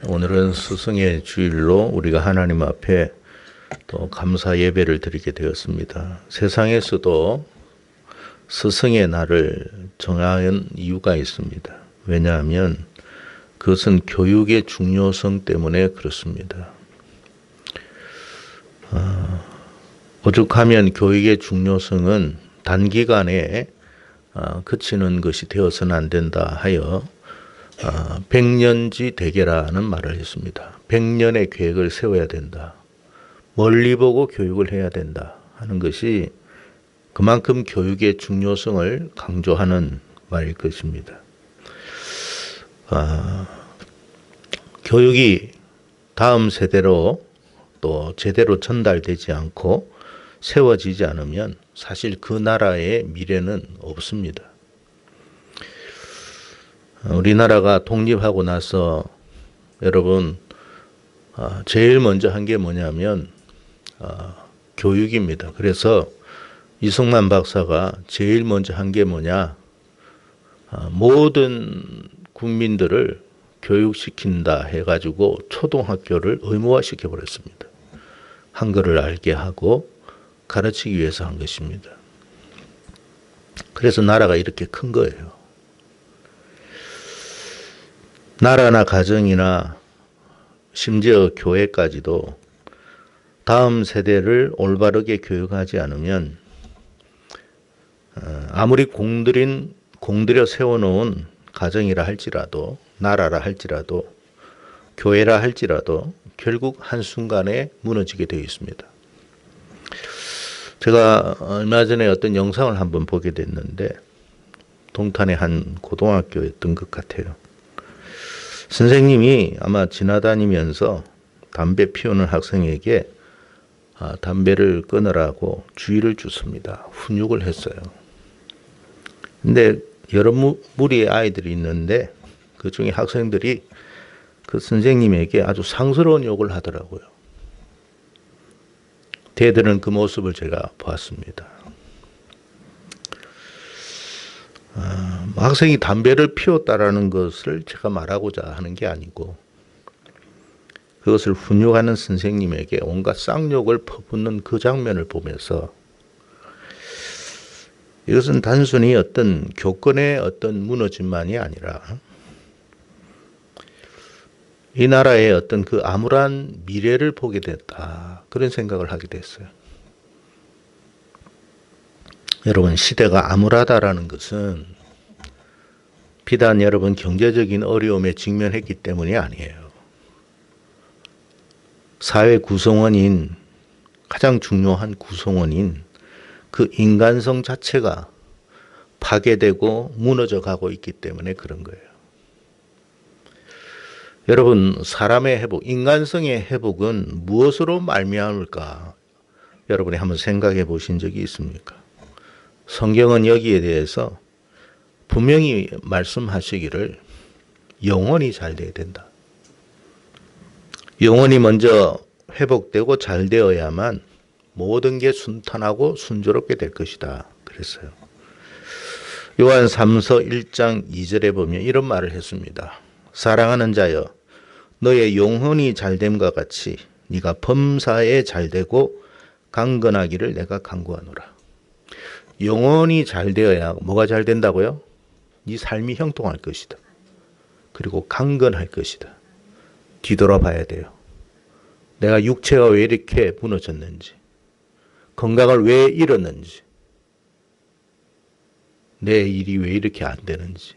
오늘은 스승의 주일로 우리가 하나님 앞에 또 감사 예배를 드리게 되었습니다. 세상에서도 스승의 날을 정한 이유가 있습니다. 왜냐하면 그것은 교육의 중요성 때문에 그렇습니다. 오죽하면 교육의 중요성은 단기간에 그치는 것이 되어서는 안 된다 하여 백년지 대계라는 말을 했습니다. 100년의 계획을 세워야 된다. 멀리 보고 교육을 해야 된다 하는 것이 그만큼 교육의 중요성을 강조하는 말일 것입니다. 교육이 다음 세대로 또 제대로 전달되지 않고 세워지지 않으면 사실 그 나라의 미래는 없습니다. 우리나라가 독립하고 나서 여러분 제일 먼저 한 게 뭐냐면 교육입니다. 그래서 이승만 박사가 제일 먼저 한 게 뭐냐, 모든 국민들을 교육시킨다 해가지고 초등학교를 의무화 시켜버렸습니다. 한글을 알게 하고 가르치기 위해서 한 것입니다. 그래서 나라가 이렇게 큰 거예요. 나라나 가정이나 심지어 교회까지도 다음 세대를 올바르게 교육하지 않으면 아무리 공들여 세워놓은 가정이라 할지라도, 나라라 할지라도, 교회라 할지라도 결국 한순간에 무너지게 되어 있습니다. 제가 얼마 전에 어떤 영상을 한번 보게 됐는데 동탄의 한 고등학교였던 것 같아요. 선생님이 아마 지나다니면서 담배 피우는 학생에게 담배를 끊으라고 주의를 줬습니다. 훈육을 했어요. 근데 여러 무리의 아이들이 있는데 그 중에 학생들이 그 선생님에게 아주 상스러운 욕을 하더라고요. 대드는 그 모습을 제가 보았습니다. 학생이 담배를 피웠다라는 것을 제가 말하고자 하는 게 아니고 그것을 훈육하는 선생님에게 온갖 쌍욕을 퍼붓는 그 장면을 보면서 이것은 단순히 어떤 교권의 어떤 무너짐만이 아니라 이 나라의 어떤 그 암울한 미래를 보게 됐다. 그런 생각을 하게 됐어요. 여러분, 시대가 암울하다라는 것은 비단 여러분 경제적인 어려움에 직면했기 때문이 아니에요. 사회 구성원인, 가장 중요한 구성원인 그 인간성 자체가 파괴되고 무너져 가고 있기 때문에 그런 거예요. 여러분, 사람의 회복, 인간성의 회복은 무엇으로 말미암을까? 여러분이 한번 생각해 보신 적이 있습니까? 성경은 여기에 대해서 분명히 말씀하시기를 영혼이 잘 돼야 된다. 영혼이 먼저 회복되고 잘 되어야만 모든 게 순탄하고 순조롭게 될 것이다. 그랬어요. 요한 3서 1장 2절에 보면 이런 말을 했습니다. 사랑하는 자여, 너의 영혼이 잘됨과 같이 네가 범사에 잘되고 강건하기를 내가 간구하노라. 영혼이 잘 되어야 뭐가 잘 된다고요? 네 삶이 형통할 것이다. 그리고 강건할 것이다. 뒤돌아봐야 돼요. 내가 육체가 왜 이렇게 무너졌는지, 건강을 왜 잃었는지, 내 일이 왜 이렇게 안 되는지.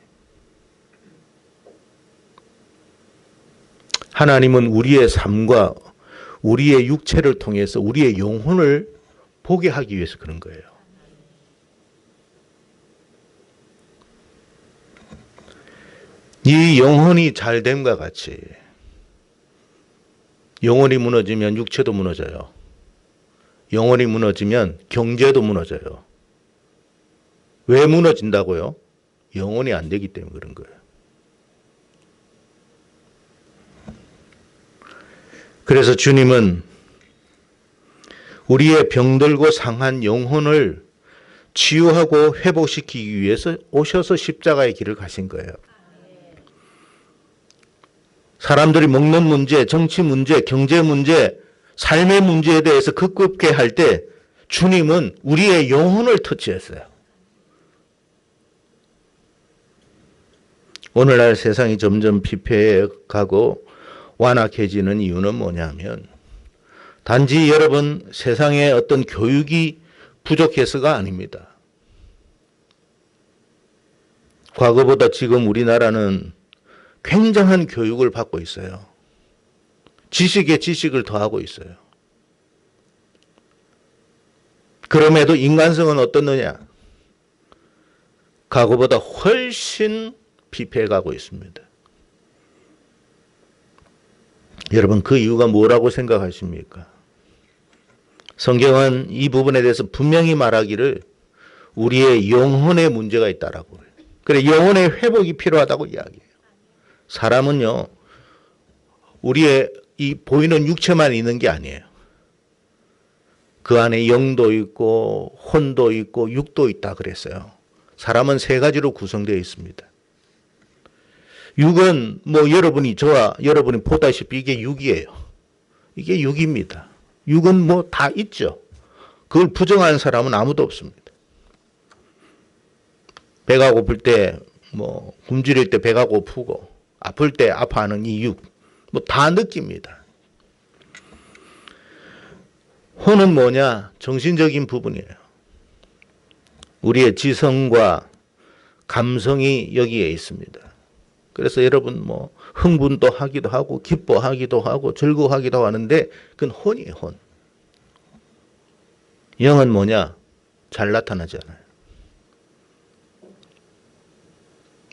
하나님은 우리의 삶과 우리의 육체를 통해서 우리의 영혼을 보게 하기 위해서 그런 거예요. 이 영혼이 잘됨과 같이 영혼이 무너지면 육체도 무너져요. 영혼이 무너지면 경제도 무너져요. 왜 무너진다고요? 영혼이 안 되기 때문에 그런 거예요. 그래서 주님은 우리의 병들고 상한 영혼을 치유하고 회복시키기 위해서 오셔서 십자가의 길을 가신 거예요. 사람들이 먹는 문제, 정치 문제, 경제 문제, 삶의 문제에 대해서 급급해 할 때 주님은 우리의 영혼을 터치했어요. 오늘날 세상이 점점 피폐해 가고 완악해지는 이유는 뭐냐면 단지 여러분 세상의 어떤 교육이 부족해서가 아닙니다. 과거보다 지금 우리나라는 굉장한 교육을 받고 있어요. 지식에 지식을 더하고 있어요. 그럼에도 인간성은 어떻느냐? 과거보다 훨씬 피폐해가고 있습니다. 여러분 그 이유가 뭐라고 생각하십니까? 성경은 이 부분에 대해서 분명히 말하기를 우리의 영혼의 문제가 있다라고 그래요. 그래 영혼의 회복이 필요하다고 이야기해요. 사람은요 우리의 이 보이는 육체만 있는 게 아니에요. 그 안에 영도 있고 혼도 있고 육도 있다 그랬어요. 사람은 세 가지로 구성되어 있습니다. 육은 뭐 여러분이 저와 여러분이 보다시피 이게 육이에요. 이게 육입니다. 육은 뭐 다 있죠. 그걸 부정하는 사람은 아무도 없습니다. 배가 고플 때 뭐 굶주릴 때 배가 고프고 아플 때 아파하는 이 육 뭐 다 느낍니다. 혼은 뭐냐? 정신적인 부분이에요. 우리의 지성과 감성이 여기에 있습니다. 그래서 여러분 뭐 흥분도 하기도 하고 기뻐하기도 하고 즐거워하기도 하는데 그건 혼이에요. 혼. 영은 뭐냐? 잘 나타나지 않아요.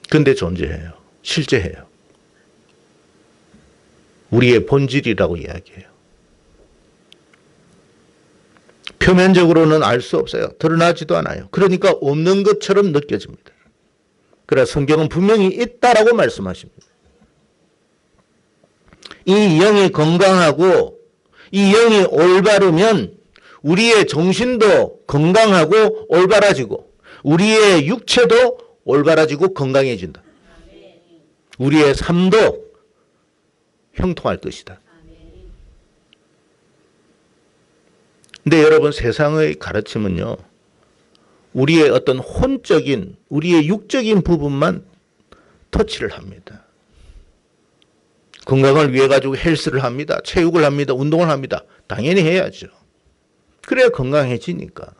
근데 존재해요. 실제해요. 우리의 본질이라고 이야기해요. 표면적으로는 알 수 없어요. 드러나지도 않아요. 그러니까 없는 것처럼 느껴집니다. 그래서 성경은 분명히 있다라고 말씀하십니다. 이 영이 건강하고 이 영이 올바르면 우리의 정신도 건강하고 올바라지고 우리의 육체도 올바라지고 건강해진다. 우리의 삶도 형통할 것이다. 근데 여러분 세상의 가르침은요. 우리의 어떤 혼적인 우리의 육적인 부분만 터치를 합니다. 건강을 위해 가지고 헬스를 합니다. 체육을 합니다. 운동을 합니다. 당연히 해야죠. 그래야 건강해지니까.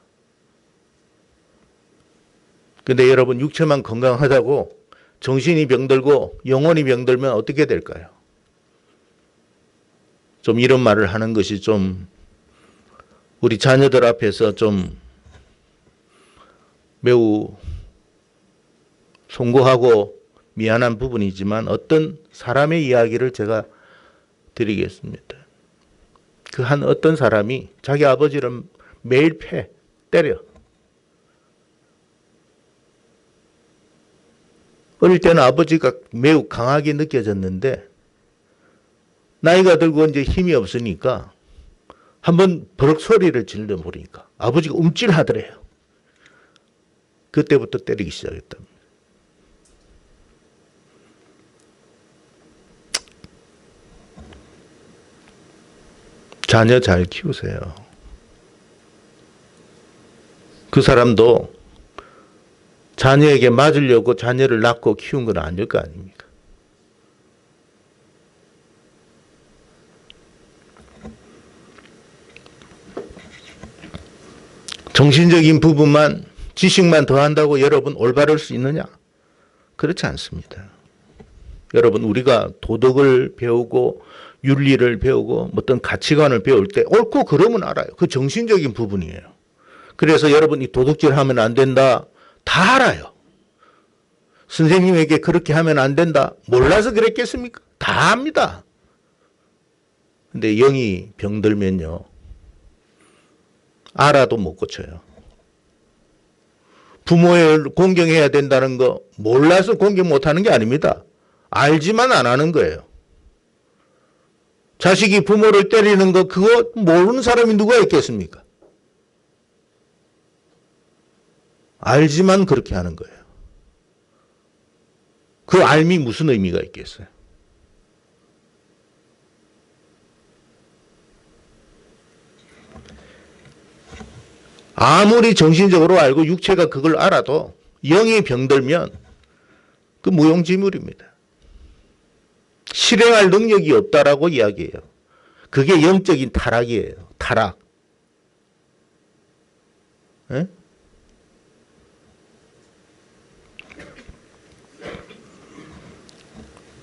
근데 여러분 육체만 건강하다고 정신이 병들고 영혼이 병들면 어떻게 될까요? 좀 이런 말을 하는 것이 좀 우리 자녀들 앞에서 좀 매우 송구하고 미안한 부분이지만 어떤 사람의 이야기를 제가 드리겠습니다. 그 한 어떤 사람이 자기 아버지를 매일 때려. 어릴 때는 아버지가 매우 강하게 느껴졌는데 나이가 들고 이제 힘이 없으니까 한번 버럭 소리를 질러 보니까 아버지가 움찔하더래요. 그때부터 때리기 시작했답니다. 자녀 잘 키우세요. 그 사람도 자녀에게 맞으려고 자녀를 낳고 키운 건 아닐 거 아닙니까? 정신적인 부분만 지식만 더한다고 여러분 올바를 수 있느냐? 그렇지 않습니다. 여러분 우리가 도덕을 배우고 윤리를 배우고 어떤 가치관을 배울 때 옳고 그름은 알아요. 그 정신적인 부분이에요. 그래서 여러분 이 도둑질 하면 안 된다. 다 알아요. 선생님에게 그렇게 하면 안 된다. 몰라서 그랬겠습니까? 다 압니다. 근데 영이 병들면요. 알아도 못 고쳐요. 부모를 공경해야 된다는 거 몰라서 공경 못하는 게 아닙니다. 알지만 안 하는 거예요. 자식이 부모를 때리는 거 그거 모르는 사람이 누가 있겠습니까? 알지만 그렇게 하는 거예요. 그 알미 무슨 의미가 있겠어요? 아무리 정신적으로 알고 육체가 그걸 알아도 영이 병들면 그 무용지물입니다. 실행할 능력이 없다라고 이야기해요. 그게 영적인 타락이에요. 타락. 에?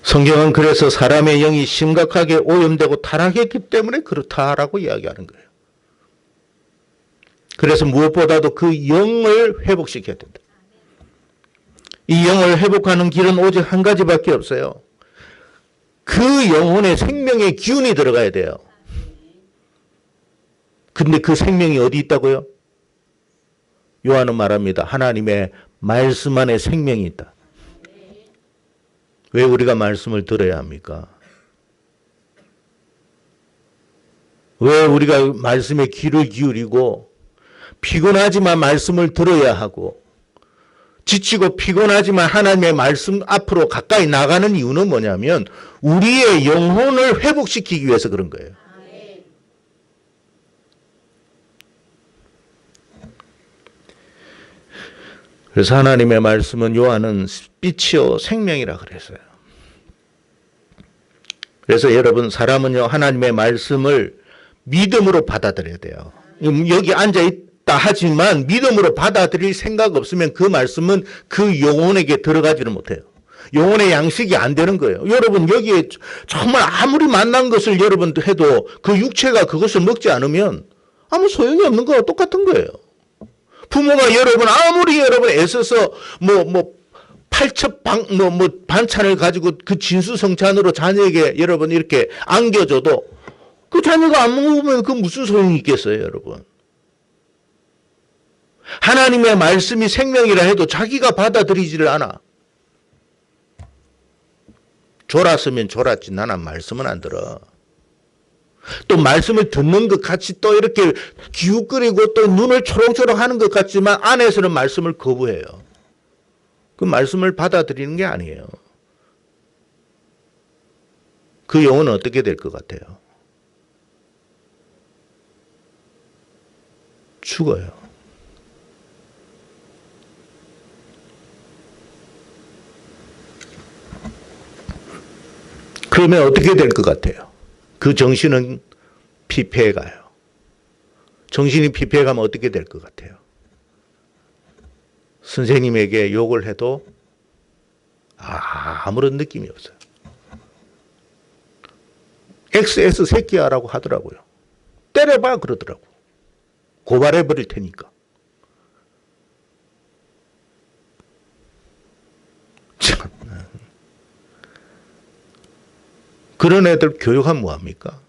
성경은 그래서 사람의 영이 심각하게 오염되고 타락했기 때문에 그렇다라고 이야기하는 거예요. 그래서 무엇보다도 그 영을 회복시켜야 된다. 이 영을 회복하는 길은 오직 한 가지밖에 없어요. 그 영혼의 생명의 기운이 들어가야 돼요. 근데 그 생명이 어디 있다고요? 요한은 말합니다. 하나님의 말씀 안에 생명이 있다. 왜 우리가 말씀을 들어야 합니까? 왜 우리가 말씀에 귀를 기울이고 피곤하지만 말씀을 들어야 하고 지치고 피곤하지만 하나님의 말씀 앞으로 가까이 나가는 이유는 뭐냐면 우리의 영혼을 회복시키기 위해서 그런 거예요. 그래서 하나님의 말씀은 요한은 빛이요 생명이라 그랬어요. 그래서 여러분 사람은요 하나님의 말씀을 믿음으로 받아들여야 돼요. 여기 앉아있다 하지만 믿음으로 받아들일 생각 없으면 그 말씀은 그 영혼에게 들어가지를 못해요. 영혼의 양식이 안 되는 거예요. 여러분 여기에 정말 아무리 만난 것을 여러분 해도 그 육체가 그것을 먹지 않으면 아무 소용이 없는 거와 똑같은 거예요. 부모가 여러분 아무리 여러분 애써서 팔첩 반찬을 가지고 그 진수성찬으로 자녀에게 여러분 이렇게 안겨줘도 그 자녀가 안 먹으면 그 무슨 소용이 있겠어요, 여러분? 하나님의 말씀이 생명이라 해도 자기가 받아들이지를 않아. 졸았으면 졸았지 나는 말씀은 안 들어. 또 말씀을 듣는 것 같이 또 이렇게 기웃거리고 또 눈을 초롱초롱 하는 것 같지만 안에서는 말씀을 거부해요. 그 말씀을 받아들이는 게 아니에요. 그 영혼은 어떻게 될 것 같아요? 죽어요. 그러면 어떻게 될 것 같아요? 그 정신은 피폐해 가요. 정신이 피폐해 가면 어떻게 될 것 같아요? 선생님에게 욕을 해도 아무런 느낌이 없어요. XS 새끼야라고 하더라고요. 때려봐 그러더라고. 고발해 버릴 테니까. 참. 그런 애들 교육하면 뭐합니까?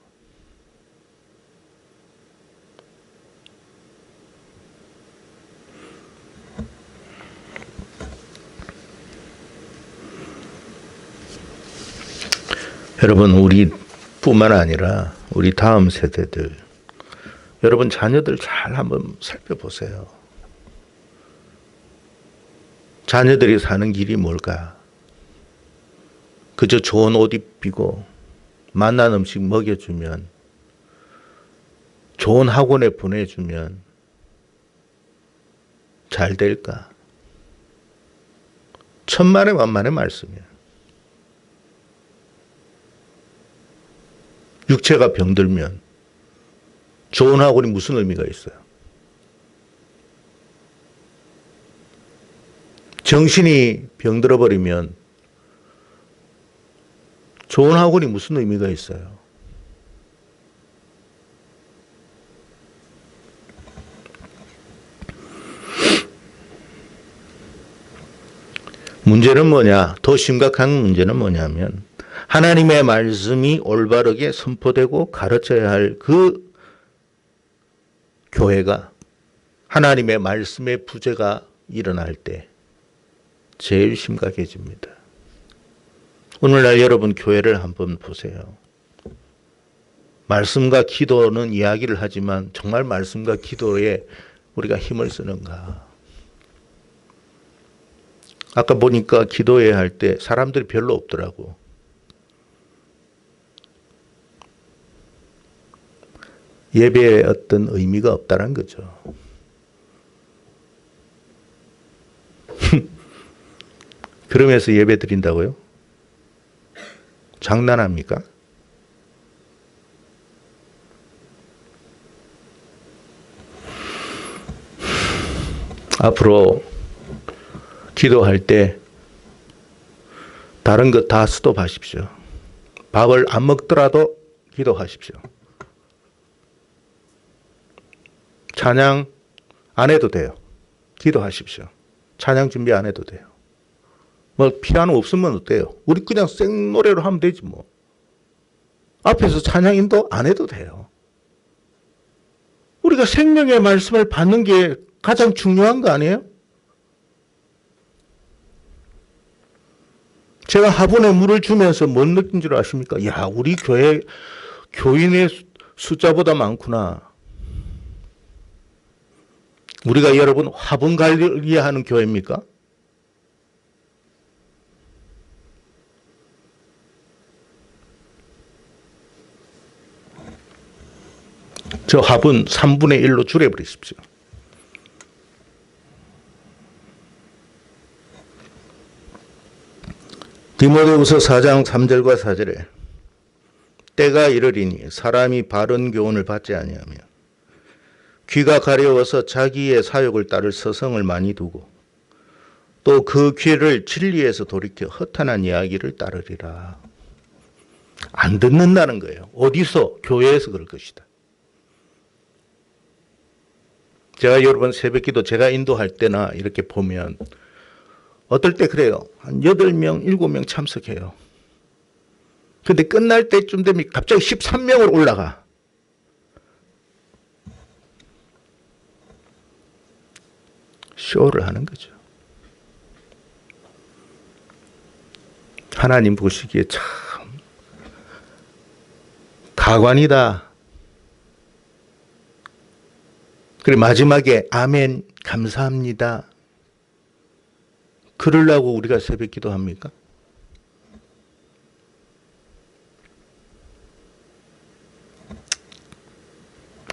여러분 우리뿐만 아니라 우리 다음 세대들 여러분 자녀들 잘 한번 살펴보세요. 자녀들이 사는 길이 뭘까? 그저 좋은 옷 입히고 맛난 음식 먹여주면 좋은 학원에 보내주면 잘 될까? 천만의 만만의 말씀이에요. 육체가 병들면 좋은 학원이 무슨 의미가 있어요? 정신이 병들어 버리면 좋은 학원이 무슨 의미가 있어요? 문제는 뭐냐? 더 심각한 문제는 뭐냐면 하나님의 말씀이 올바르게 선포되고 가르쳐야 할 그 교회가 하나님의 말씀의 부재가 일어날 때 제일 심각해집니다. 오늘날 여러분 교회를 한번 보세요. 말씀과 기도는 이야기를 하지만 정말 말씀과 기도에 우리가 힘을 쓰는가? 아까 보니까 기도해야 할 때 사람들이 별로 없더라고. 예배에 어떤 의미가 없다는 거죠. 그러면서 예배 드린다고요? 장난합니까? 앞으로 기도할 때 다른 것 다 스톱하십시오. 밥을 안 먹더라도 기도하십시오. 찬양 안 해도 돼요. 기도하십시오. 찬양 준비 안 해도 돼요. 뭐 피아노 없으면 어때요? 우리 그냥 생노래로 하면 되지 뭐. 앞에서 찬양 인도 안 해도 돼요. 우리가 생명의 말씀을 받는 게 가장 중요한 거 아니에요? 제가 화분에 물을 주면서 뭔 느낀 줄 아십니까? 야, 우리 교회 교인의 숫자보다 많구나. 우리가 여러분 화분 관리하는 교회입니까? 저 화분 3분의 1로 줄여버리십시오. 디모데후서 4장 3절과 4절에 때가 이르리니 사람이 바른 교훈을 받지 아니하며 귀가 가려워서 자기의 사욕을 따를 서성을 많이 두고 또 그 귀를 진리에서 돌이켜 허탄한 이야기를 따르리라. 안 듣는다는 거예요. 어디서? 교회에서 그럴 것이다. 제가 여러분 새벽기도 제가 인도할 때나 이렇게 보면 어떨 때 그래요. 한 8명, 7명 참석해요. 근데 끝날 때쯤 되면 갑자기 13명으로 올라가. 쇼를 하는 거죠. 하나님 보시기에 참 가관이다. 그리고 마지막에 아멘 감사합니다. 그러려고 우리가 새벽 기도합니까?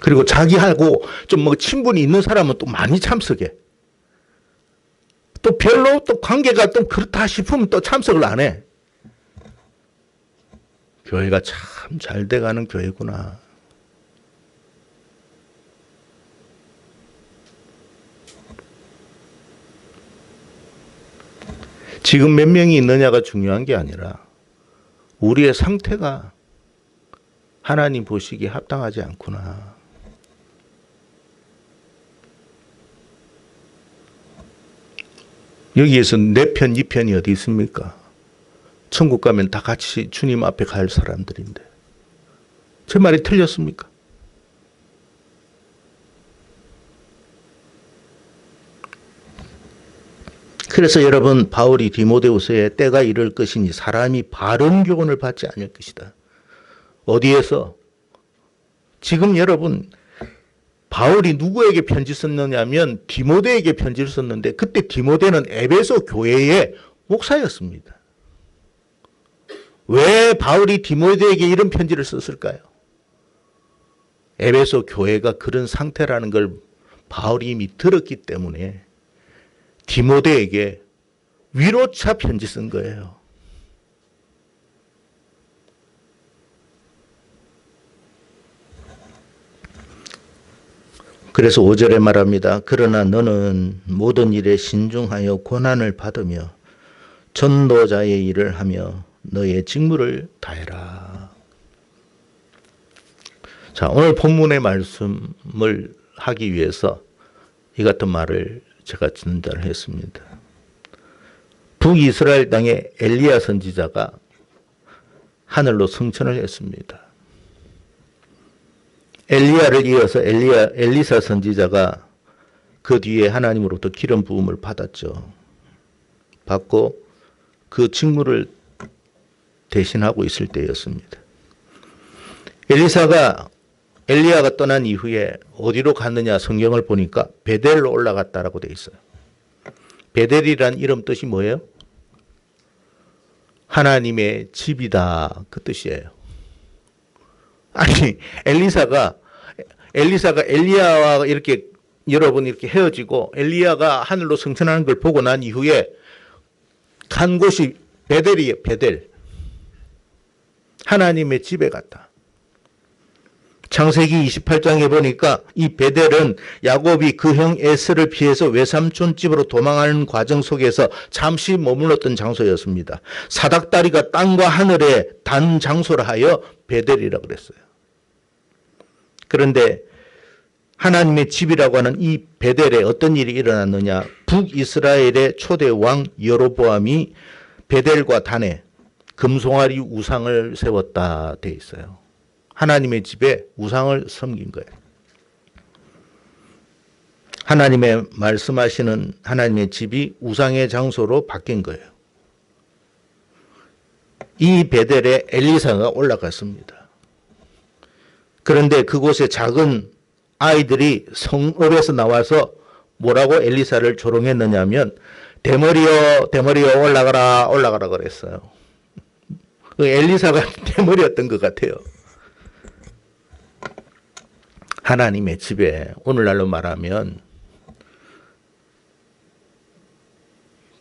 그리고 자기하고 좀 뭐 친분이 있는 사람은 또 많이 참석해. 또 별로 또 관계가 좀 그렇다 싶으면 또 참석을 안 해. 교회가 참 잘 돼가는 교회구나. 지금 몇 명이 있느냐가 중요한 게 아니라 우리의 상태가 하나님 보시기에 합당하지 않구나. 여기에서 내 편, 이 편이 어디 있습니까? 천국 가면 다 같이 주님 앞에 갈 사람들인데. 제 말이 틀렸습니까? 그래서 여러분 바울이 디모데후서에 때가 이를 것이니 사람이 바른 교훈을 받지 않을 것이다. 어디에서? 지금 여러분 바울이 누구에게 편지 썼느냐면 디모데에게 편지를 썼는데 그때 디모데는 에베소 교회의 목사였습니다. 왜 바울이 디모데에게 이런 편지를 썼을까요? 에베소 교회가 그런 상태라는 걸 바울이 이미 들었기 때문에 디모데에게 위로차 편지 쓴 거예요. 그래서 5절에 말합니다. 그러나 너는 모든 일에 신중하여 고난을 받으며 전도자의 일을 하며 너의 직무를 다해라. 자, 오늘 본문의 말씀을 하기 위해서 이 같은 말을 제가 전달을 했습니다. 북이스라엘 땅에 엘리야 선지자가 하늘로 승천을 했습니다. 엘리야를 이어서 엘리사 선지자가 그 뒤에 하나님으로부터 기름 부음을 받았죠. 받고 그 직무를 대신하고 있을 때였습니다. 엘리야가 떠난 이후에 어디로 갔느냐 성경을 보니까 베델로 올라갔다라고 되어 있어요. 베델이란 이름 뜻이 뭐예요? 하나님의 집이다 그 뜻이에요. 아니 엘리사가 엘리야와 이렇게 여러분 이렇게 헤어지고 엘리야가 하늘로 승천하는 걸 보고 난 이후에 간 곳이 베델이에요. 베델. 하나님의 집에 갔다. 창세기 28장에 보니까 이 베델은 야곱이 그 형 에서를 피해서 외삼촌 집으로 도망하는 과정 속에서 잠시 머물렀던 장소였습니다. 사닥다리가 땅과 하늘에 닿는 장소라 하여 베델이라고 그랬어요. 그런데 하나님의 집이라고 하는 이 베델에 어떤 일이 일어났느냐. 북이스라엘의 초대 왕 여로보암이 베델과 단에 금송아리 우상을 세웠다 돼 있어요. 하나님의 집에 우상을 섬긴 거예요. 하나님의 말씀하시는 하나님의 집이 우상의 장소로 바뀐 거예요. 이 베델에 엘리사가 올라갔습니다. 그런데 그곳에 작은 아이들이 성읍에서 나와서 뭐라고 엘리사를 조롱했느냐면 대머리여 대머리여 올라가라 올라가라 그랬어요. 엘리사가 대머리였던 것 같아요. 하나님의 집에 오늘날로 말하면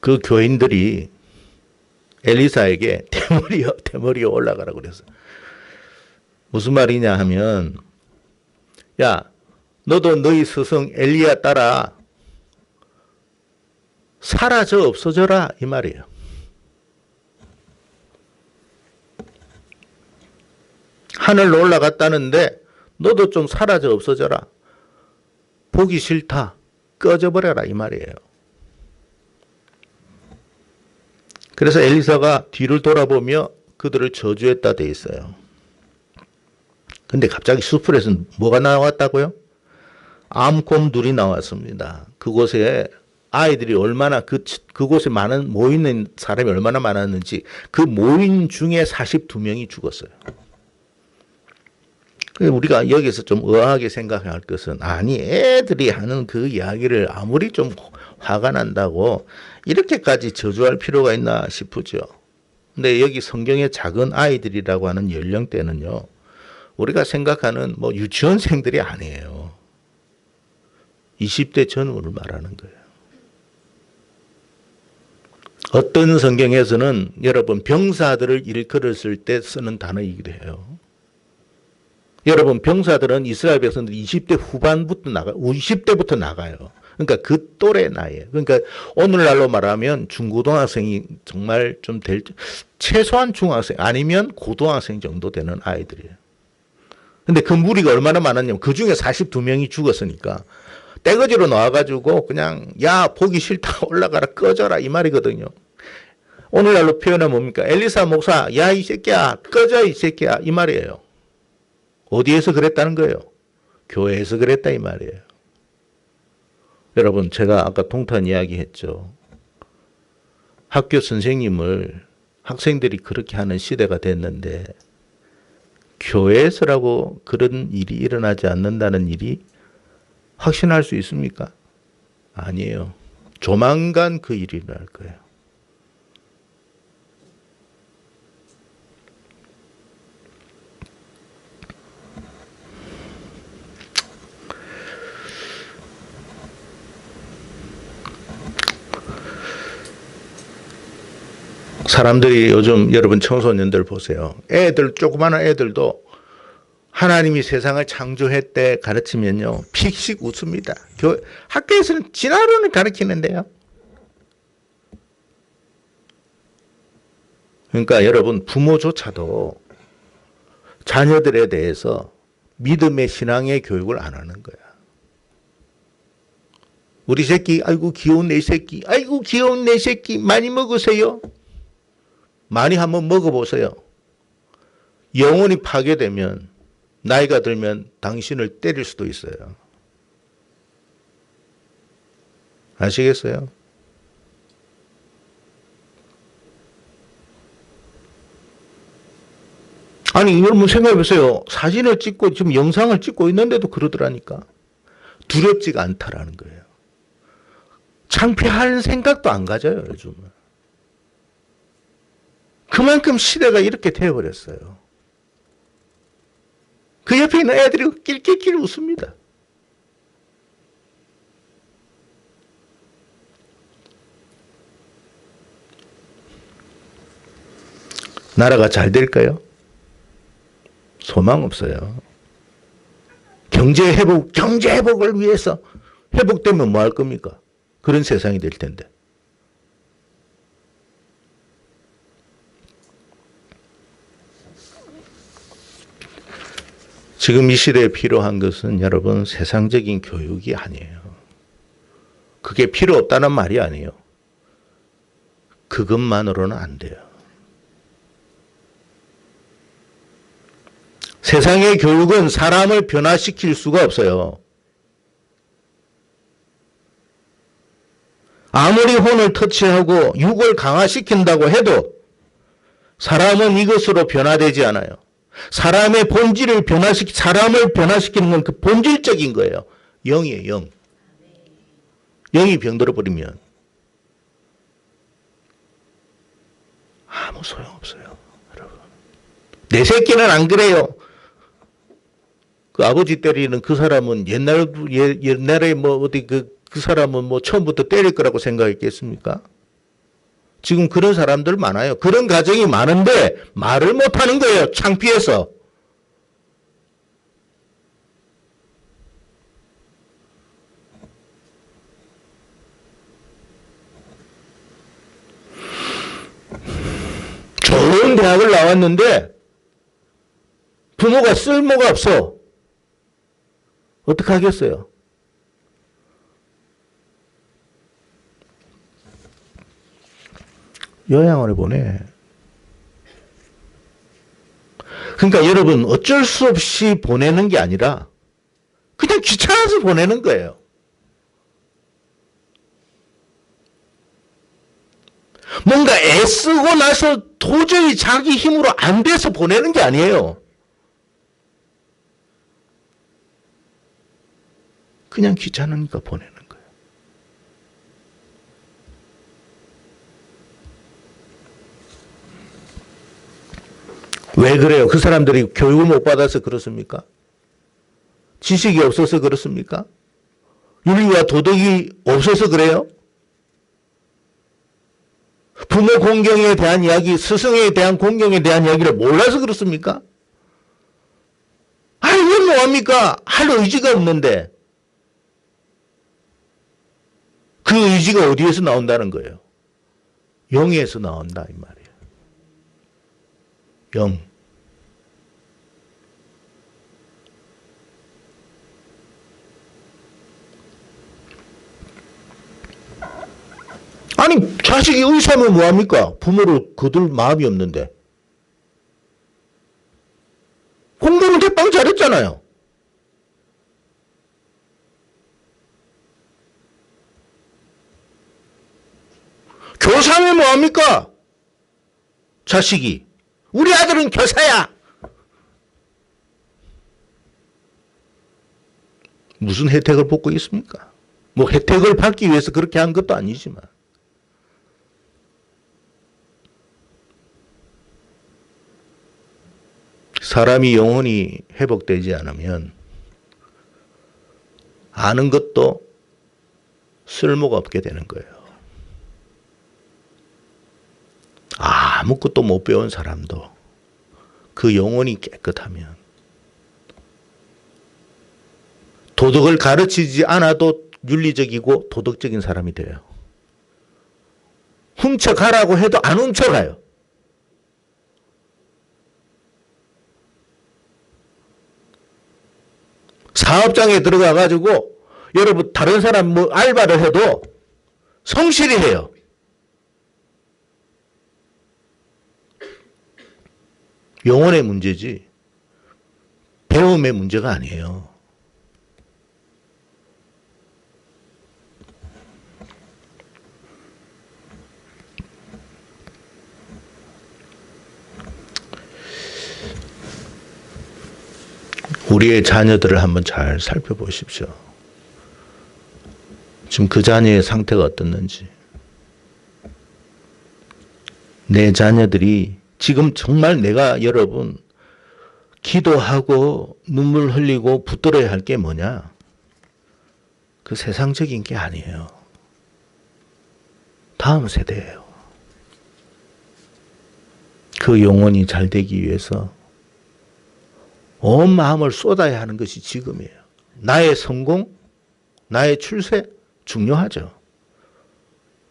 그 교인들이 엘리사에게 대머리여 올라가라고 그랬어요. 무슨 말이냐 하면 야 너도 너희 스승 엘리야 따라 사라져 없어져라 이 말이에요. 하늘로 올라갔다는데 너도 좀 사라져 없어져라. 보기 싫다. 꺼져버려라 이 말이에요. 그래서 엘리사가 뒤를 돌아보며 그들을 저주했다 돼 있어요. 근데 갑자기 수풀에서 뭐가 나왔다고요? 암곰 둘이 나왔습니다. 그곳에 아이들이 얼마나 그곳에 모이는 사람이 얼마나 많았는지 그 모인 중에 42명이 죽었어요. 우리가 여기서 좀 의아하게 생각할 것은 아니 애들이 하는 그 이야기를 아무리 좀 화가 난다고 이렇게까지 저주할 필요가 있나 싶으죠. 근데 여기 성경의 작은 아이들이라고 하는 연령대는요. 우리가 생각하는 뭐 유치원생들이 아니에요. 20대 전후를 말하는 거예요. 어떤 성경에서는 여러분 병사들을 일컬었을 때 쓰는 단어이기도 해요. 여러분 병사들은 이스라엘 백성들이 20대 후반부터 20대부터 나가요. 그러니까 그 또래 나이에. 그러니까 오늘날로 말하면 중고등학생이 정말 좀 최소한 중학생 아니면 고등학생 정도 되는 아이들이에요. 근데 그 무리가 얼마나 많았냐면 그 중에 42명이 죽었으니까 떼거지로 나와가지고 그냥 야 보기 싫다 올라가라 꺼져라 이 말이거든요. 오늘날로 표현하면 뭡니까? 엘리사 목사 야 이 새끼야 꺼져 이 새끼야 이 말이에요. 어디에서 그랬다는 거예요? 교회에서 그랬다 이 말이에요. 여러분 제가 아까 동탄 이야기 했죠. 학교 선생님을 학생들이 그렇게 하는 시대가 됐는데 교회에서라고 그런 일이 일어나지 않는다는 일이 확신할 수 있습니까? 아니에요. 조만간 그 일이 일어날 거예요. 사람들이 요즘 여러분 청소년들 보세요. 애들 조그마한 애들도 하나님이 세상을 창조했대 가르치면요. 픽식 웃습니다. 학교에서는 진화론을 가르치는데요. 그러니까 여러분 부모조차도 자녀들에 대해서 믿음의 신앙의 교육을 안 하는 거야. 우리 새끼 아이고 귀여운 내 새끼 아이고 귀여운 내 새끼 많이 먹으세요. 많이 한번 먹어보세요. 영혼이 파괴되면 나이가 들면 당신을 때릴 수도 있어요. 아시겠어요? 아니 여러분 생각해보세요. 사진을 찍고 지금 영상을 찍고 있는데도 그러더라니까. 두렵지가 않다라는 거예요. 창피할 생각도 안 가져요 요즘은. 그만큼 시대가 이렇게 되어버렸어요. 그 옆에 있는 애들이 낄낄낄 웃습니다. 나라가 잘 될까요? 소망 없어요. 경제 회복을 위해서 회복되면 뭐 할 겁니까? 그런 세상이 될 텐데. 지금 이 시대에 필요한 것은 여러분 세상적인 교육이 아니에요. 그게 필요 없다는 말이 아니에요. 그것만으로는 안 돼요. 세상의 교육은 사람을 변화시킬 수가 없어요. 아무리 혼을 터치하고 육을 강화시킨다고 해도 사람은 이것으로 변화되지 않아요. 사람의 본질을 사람을 변화시키는 건 그 본질적인 거예요. 영이에요, 영. 영이 병들어 버리면 아무 소용없어요, 여러분. 내 새끼는 안 그래요. 그 아버지 때리는 그 사람은 옛날에 뭐 어디 그 사람은 뭐 처음부터 때릴 거라고 생각했겠습니까? 지금 그런 사람들 많아요. 그런 가정이 많은데 말을 못 하는 거예요. 창피해서. 좋은 대학을 나왔는데 부모가 쓸모가 없어. 어떻게 하겠어요? 요양원에 보내. 그러니까 여러분 어쩔 수 없이 보내는 게 아니라 그냥 귀찮아서 보내는 거예요. 뭔가 애쓰고 나서 도저히 자기 힘으로 안 돼서 보내는 게 아니에요. 그냥 귀찮으니까 보내는 거예요. 왜 그래요? 그 사람들이 교육을 못 받아서 그렇습니까? 지식이 없어서 그렇습니까? 윤리와 도덕이 없어서 그래요? 부모 공경에 대한 이야기, 스승에 대한 공경에 대한 이야기를 몰라서 그렇습니까? 왜 뭐합니까? 할 의지가 없는데. 그 의지가 어디에서 나온다는 거예요? 영에서 나온다 이 말이에요. 영. 아니 자식이 의사면 뭐합니까? 부모를 거둘 마음이 없는데. 공부는 대빵 잘했잖아요. 교사면 뭐합니까? 자식이. 우리 아들은 교사야. 무슨 혜택을 받고 있습니까? 뭐 혜택을 받기 위해서 그렇게 한 것도 아니지만. 사람이 영혼이 회복되지 않으면 아는 것도 쓸모가 없게 되는 거예요. 아무것도 못 배운 사람도 그 영혼이 깨끗하면 도덕을 가르치지 않아도 윤리적이고 도덕적인 사람이 돼요. 훔쳐가라고 해도 안 훔쳐가요. 사업장에 들어가 가지고 여러분 다른 사람 뭐 알바를 해도 성실히 해요. 영혼의 문제지 배움의 문제가 아니에요. 우리의 자녀들을 한번 잘 살펴보십시오. 지금 그 자녀의 상태가 어떻는지. 내 자녀들이 지금 정말 내가 여러분 기도하고 눈물 흘리고 붙들어야 할 게 뭐냐? 그 세상적인 게 아니에요. 다음 세대예요. 그 영혼이 잘 되기 위해서 온 마음을 쏟아야 하는 것이 지금이에요. 나의 성공, 나의 출세 중요하죠.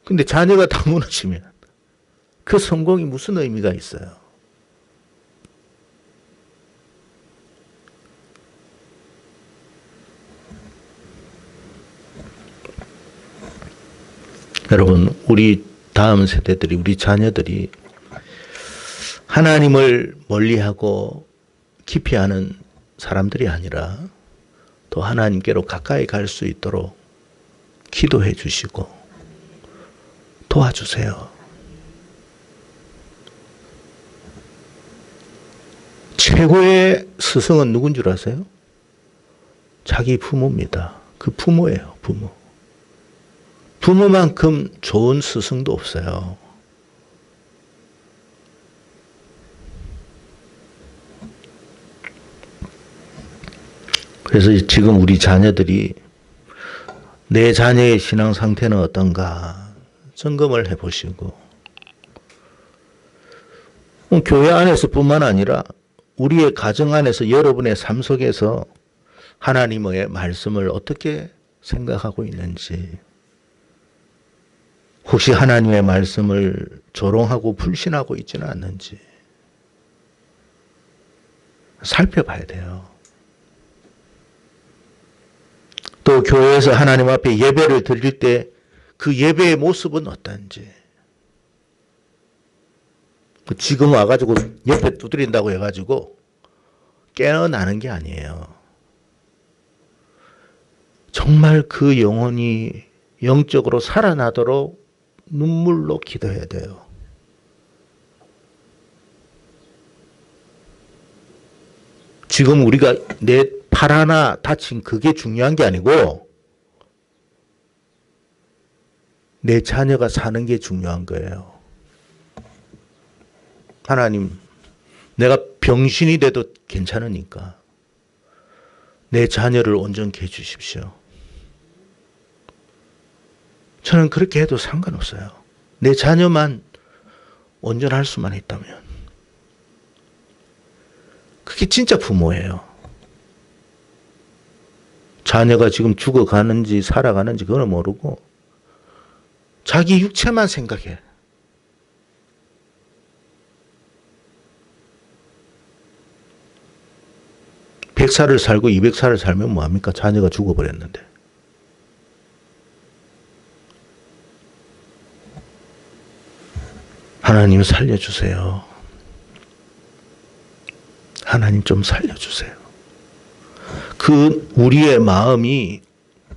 근데 자녀가 다 무너지면 그 성공이 무슨 의미가 있어요? 여러분, 우리 다음 세대들이, 우리 자녀들이 하나님을 멀리하고 깊이 하는 사람들이 아니라 더 하나님께로 가까이 갈 수 있도록 기도해 주시고 도와주세요. 최고의 스승은 누군 줄 아세요? 자기 부모입니다. 그 부모예요, 부모. 부모만큼 좋은 스승도 없어요. 그래서 지금 우리 자녀들이 내 자녀의 신앙 상태는 어떤가 점검을 해보시고, 교회 안에서뿐만 아니라 우리의 가정 안에서 여러분의 삶 속에서 하나님의 말씀을 어떻게 생각하고 있는지, 혹시 하나님의 말씀을 조롱하고 불신하고 있지는 않는지 살펴봐야 돼요. 또 교회에서 하나님 앞에 예배를 드릴 때 그 예배의 모습은 어떤지. 지금 와가지고 옆에 두드린다고 해가지고 깨어나는 게 아니에요. 정말 그 영혼이 영적으로 살아나도록 눈물로 기도해야 돼요. 지금 우리가 내 팔 하나 다친 그게 중요한 게 아니고 내 자녀가 사는 게 중요한 거예요. 하나님, 내가 병신이 돼도 괜찮으니까 내 자녀를 온전케 해주십시오. 저는 그렇게 해도 상관없어요. 내 자녀만 온전할 수만 있다면. 그게 진짜 부모예요. 자녀가 지금 죽어가는지 살아가는지 그건 모르고 자기 육체만 생각해. (100살을) 살고 (200살을) 살면 뭐합니까? 자녀가 죽어버렸는데. 하나님 살려주세요. 하나님 좀 살려주세요. 그 우리의 마음이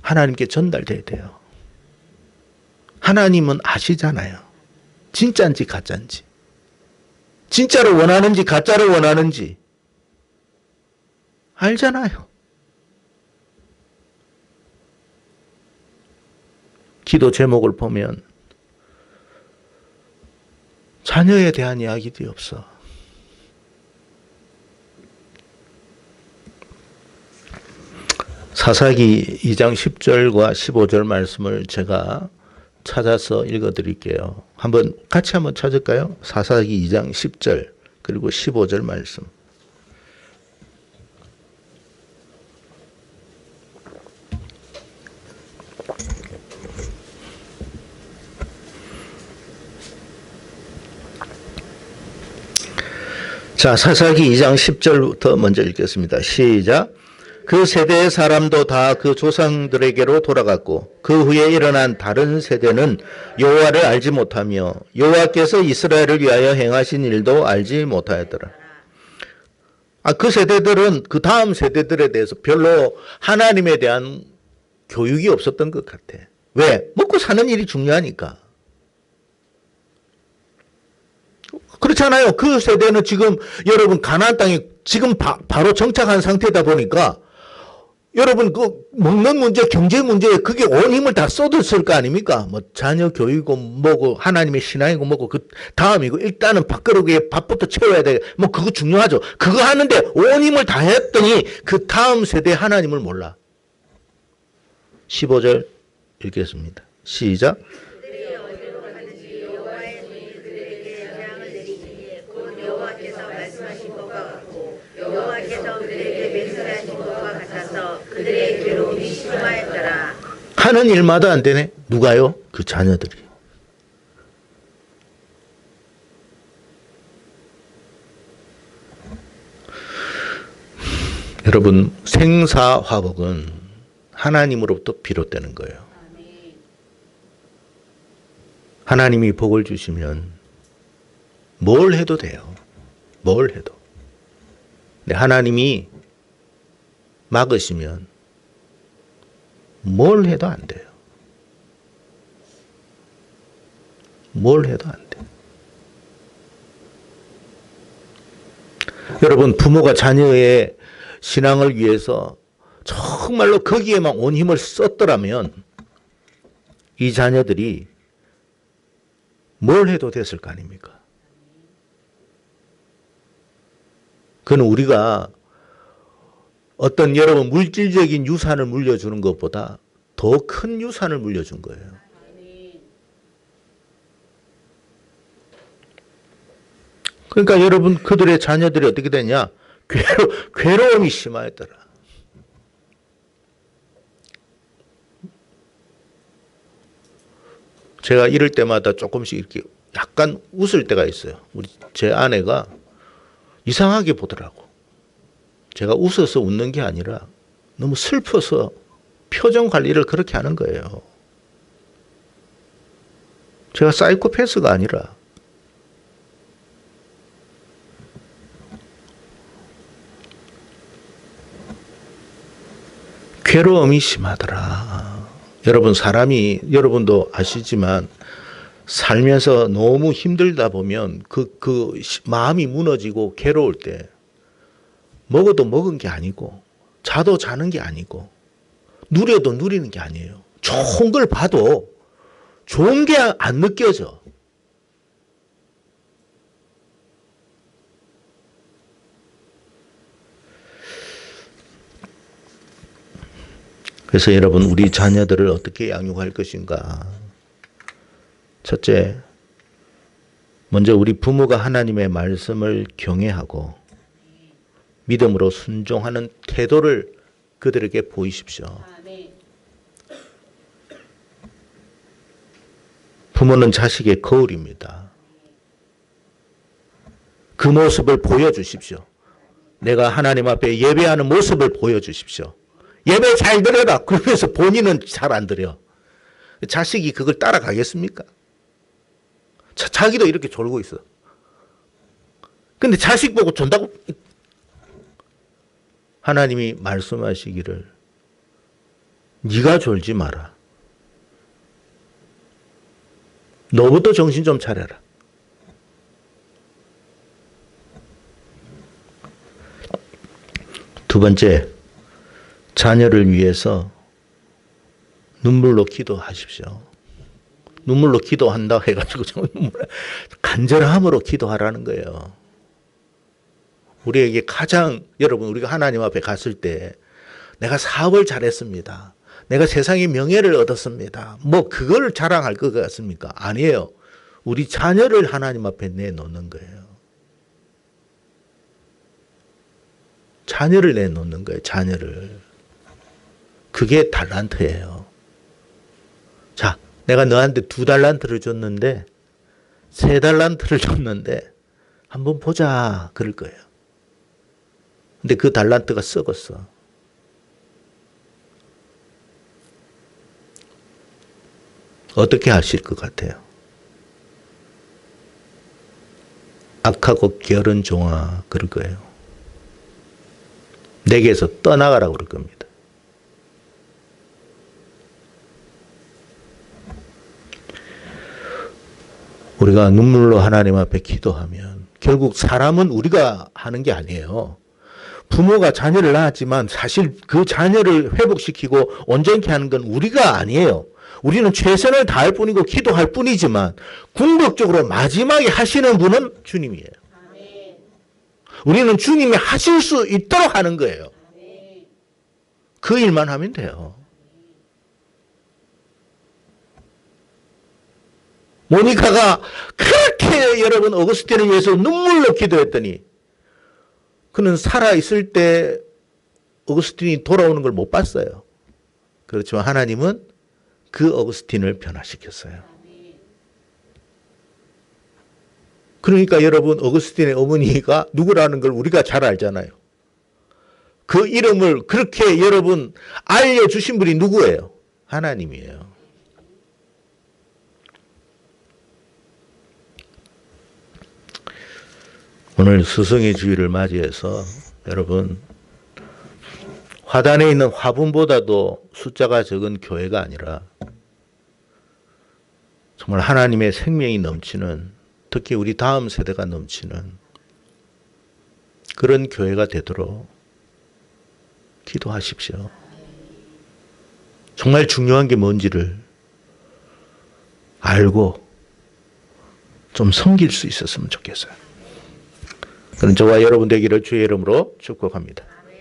하나님께 전달돼야 돼요. 하나님은 아시잖아요. 진짜인지 가짜인지. 진짜를 원하는지 가짜를 원하는지 알잖아요. 기도 제목을 보면 자녀에 대한 이야기들이 없어. 사사기 2장 10절과 15절 말씀을 제가 찾아서 읽어드릴게요. 같이 한번 찾을까요? 사사기 2장 10절 그리고 15절 말씀. 자, 사사기 2장 10절부터 먼저 읽겠습니다. 시작. 그 세대의 사람도 다 그 조상들에게로 돌아갔고 그 후에 일어난 다른 세대는 여호와를 알지 못하며 여호와께서 이스라엘을 위하여 행하신 일도 알지 못하였더라. 그 세대들은 그 다음 세대들에 대해서 별로 하나님에 대한 교육이 없었던 것 같아. 왜? 먹고 사는 일이 중요하니까. 그렇잖아요. 그 세대는 지금 여러분 가나안 땅에 지금 바로 정착한 상태다 보니까 여러분 그 먹는 문제, 경제 문제에 그게 온 힘을 다 쏟았을 거 아닙니까? 뭐 자녀 교육이고 뭐고 하나님의 신앙이고 뭐고 그 다음이고 일단은 밥그릇에 밥부터 채워야 돼. 뭐 그거 중요하죠. 그거 하는데 온 힘을 다 했더니 그 다음 세대 하나님을 몰라. 15절 읽겠습니다. 시작. 하는 일마다 안 되네. 누가요? 그 자녀들이. 여러분, 생사화복은 하나님으로부터 비롯되는 거예요. 하나님이 복을 주시면 뭘 해도 돼요. 뭘 해도. 근데 하나님이 막으시면 뭘 해도 안 돼요. 뭘 해도 안 돼요. 여러분, 부모가 자녀의 신앙을 위해서 정말로 거기에만 온 힘을 썼더라면 이 자녀들이 뭘 해도 됐을 거 아닙니까? 그건 우리가 어떤 여러분 물질적인 유산을 물려주는 것보다 더 큰 유산을 물려준 거예요. 그러니까 여러분, 그들의 자녀들이 어떻게 되냐? 괴로움이 심하였더라. 제가 이럴 때마다 조금씩 이렇게 약간 웃을 때가 있어요. 제 아내가 이상하게 보더라고. 제가 웃어서 웃는 게 아니라 너무 슬퍼서 표정 관리를 그렇게 하는 거예요. 제가 사이코패스가 아니라 괴로움이 심하더라. 여러분, 사람이, 여러분도 아시지만 살면서 너무 힘들다 보면 마음이 무너지고 괴로울 때 먹어도 먹은 게 아니고 자도 자는 게 아니고 누려도 누리는 게 아니에요. 좋은 걸 봐도 좋은 게 안 느껴져. 그래서 여러분, 우리 자녀들을 어떻게 양육할 것인가. 첫째, 먼저 우리 부모가 하나님의 말씀을 경외하고 믿음으로 순종하는 태도를 그들에게 보이십시오. 부모는 자식의 거울입니다. 그 모습을 보여주십시오. 내가 하나님 앞에 예배하는 모습을 보여주십시오. 예배 잘 드려라. 그러면서 본인은 잘 안 드려. 자식이 그걸 따라가겠습니까? 자기도 이렇게 졸고 있어. 근데 자식 보고 존다고? 하나님이 말씀하시기를 네가 졸지 마라. 너부터 정신 좀 차려라. 두 번째, 자녀를 위해서 눈물로 기도하십시오. 눈물로 기도한다 해가지고 간절함으로 기도하라는 거예요. 우리에게 가장, 여러분, 우리가 하나님 앞에 갔을 때 내가 사업을 잘했습니다. 내가 세상의 명예를 얻었습니다. 뭐 그걸 자랑할 것 같습니까? 아니에요. 우리 자녀를 하나님 앞에 내놓는 거예요. 자녀를 내놓는 거예요. 자녀를. 그게 달란트예요. 자, 내가 너한테 2달란트를 줬는데 3달란트를 줬는데 한번 보자 그럴 거예요. 근데 그 달란트가 썩었어. 어떻게 하실 것 같아요? 악하고 게으른 종아 그럴 거예요. 내게서 떠나가라고 그럴 겁니다. 우리가 눈물로 하나님 앞에 기도하면 결국 사람은 우리가 하는 게 아니에요. 부모가 자녀를 낳았지만 사실 그 자녀를 회복시키고 온전케 하는 건 우리가 아니에요. 우리는 최선을 다할 뿐이고 기도할 뿐이지만 궁극적으로 마지막에 하시는 분은 주님이에요. 우리는 주님이 하실 수 있도록 하는 거예요. 그 일만 하면 돼요. 모니카가 그렇게 여러분 어거스틴을 위해서 눈물로 기도했더니 그는 살아있을 때 어거스틴이 돌아오는 걸 못 봤어요. 그렇지만 하나님은 그 어거스틴을 변화시켰어요. 그러니까 여러분, 어거스틴의 어머니가 누구라는 걸 우리가 잘 알잖아요. 그 이름을 그렇게 여러분 알려주신 분이 누구예요? 하나님이에요. 오늘 스승의 주일을 맞이해서 여러분, 화단에 있는 화분보다도 숫자가 적은 교회가 아니라 정말 하나님의 생명이 넘치는, 특히 우리 다음 세대가 넘치는 그런 교회가 되도록 기도하십시오. 정말 중요한 게 뭔지를 알고 좀 섬길 수 있었으면 좋겠어요. 그런 저와 여러분 되기를 주의 이름으로 축복합니다.